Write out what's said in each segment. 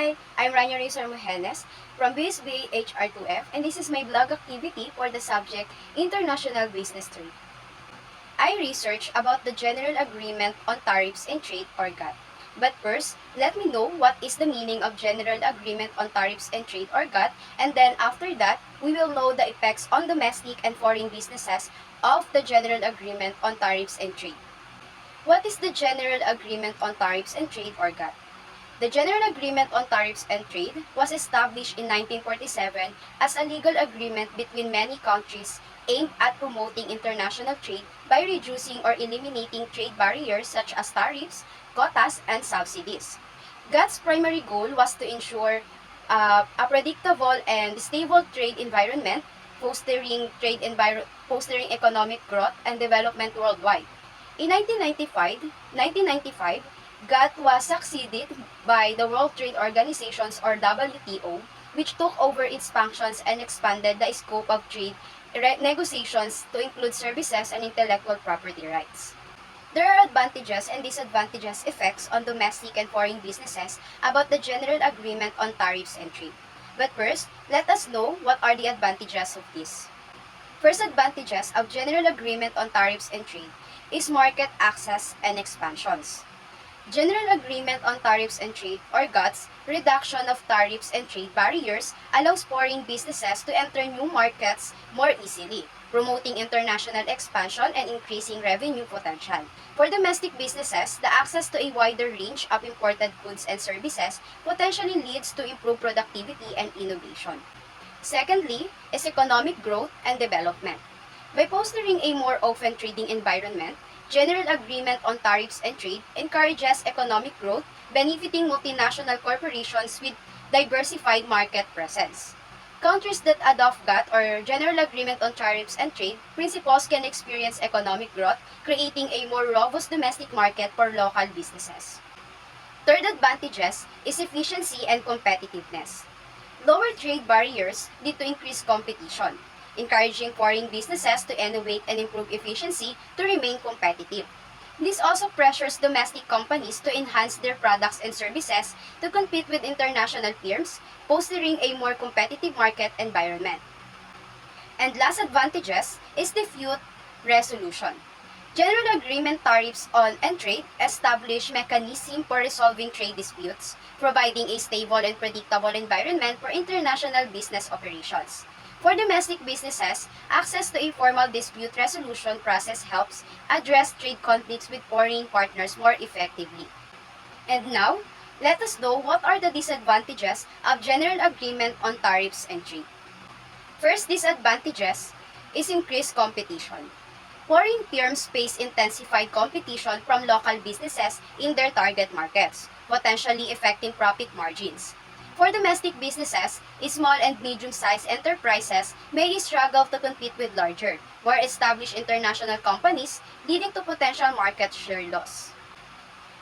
Hi, I'm Rania Rizar Mujenes from BSBA HR2F, and this is my blog activity for the subject International Business Trade. I research about the General Agreement on Tariffs and Trade, or GATT. But first, let me know what is the meaning of General Agreement on Tariffs and Trade, or GATT, and then after that, we will know the effects on domestic and foreign businesses of the General Agreement on Tariffs and Trade. What is the General Agreement on Tariffs and Trade, or GATT? The General Agreement on Tariffs and Trade was established in 1947 as a legal agreement between many countries aimed at promoting international trade by reducing or eliminating trade barriers such as tariffs, quotas, and subsidies. GATT's primary goal was to ensure a predictable and stable trade environment, fostering economic growth and development worldwide. In 1995, GATT was succeeded by the World Trade Organizations or WTO, which took over its functions and expanded the scope of trade negotiations to include services and intellectual property rights. There are advantages and disadvantages effects on domestic and foreign businesses about the General Agreement on Tariffs and Trade. But first, let us know what are the advantages of this. First advantages of General Agreement on Tariffs and Trade is market access and expansions. General Agreement on Tariffs and Trade, or GATT's reduction of tariffs and trade barriers allows foreign businesses to enter new markets more easily, promoting international expansion and increasing revenue potential. For domestic businesses, the access to a wider range of imported goods and services potentially leads to improved productivity and innovation. Secondly, is economic growth and development. By fostering a more open trading environment, General Agreement on Tariffs and Trade encourages economic growth, benefiting multinational corporations with diversified market presence. Countries that adopt GATT or General Agreement on Tariffs and Trade principles can experience economic growth, creating a more robust domestic market for local businesses. Third advantages is efficiency and competitiveness. Lower trade barriers lead to increased competition, encouraging foreign businesses to innovate and improve efficiency to remain competitive. This also pressures domestic companies to enhance their products and services to compete with international firms, fostering a more competitive market environment. And last advantages is dispute resolution. General Agreement Tariffs on and Trade establish mechanism for resolving trade disputes, providing a stable and predictable environment for international business operations. For domestic businesses, access to a formal dispute resolution process helps address trade conflicts with foreign partners more effectively. And now, let us know what are the disadvantages of General Agreement on Tariffs and Trade. First disadvantages is increased competition. Foreign firms face intensified competition from local businesses in their target markets, potentially affecting profit margins. For domestic businesses, small and medium-sized enterprises may struggle to compete with larger, more established international companies, leading to potential market share loss.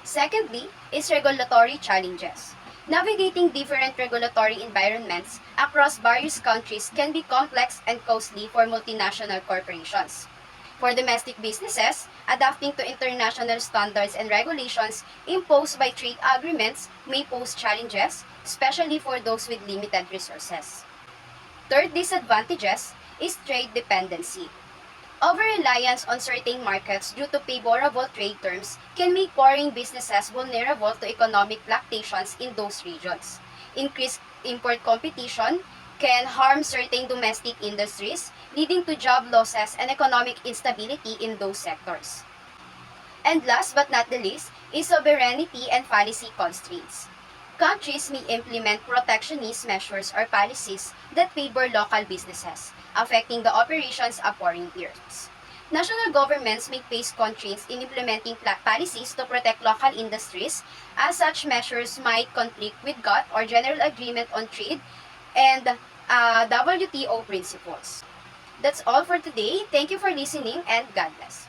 Secondly, is regulatory challenges. Navigating different regulatory environments across various countries can be complex and costly for multinational corporations. For domestic businesses, adapting to international standards and regulations imposed by trade agreements may pose challenges, especially for those with limited resources. Third disadvantages is trade dependency. Over-reliance on certain markets due to favorable trade terms can make foreign businesses vulnerable to economic fluctuations in those regions. Increased import competition can harm certain domestic industries, leading to job losses and economic instability in those sectors. And last but not the least is sovereignty and policy constraints. Countries may implement protectionist measures or policies that favor local businesses, affecting the operations of foreign firms. National governments may face constraints in implementing policies to protect local industries, as such measures might conflict with GATT or General Agreement on Trade and WTO principles. That's all for today. Thank you for listening and God bless.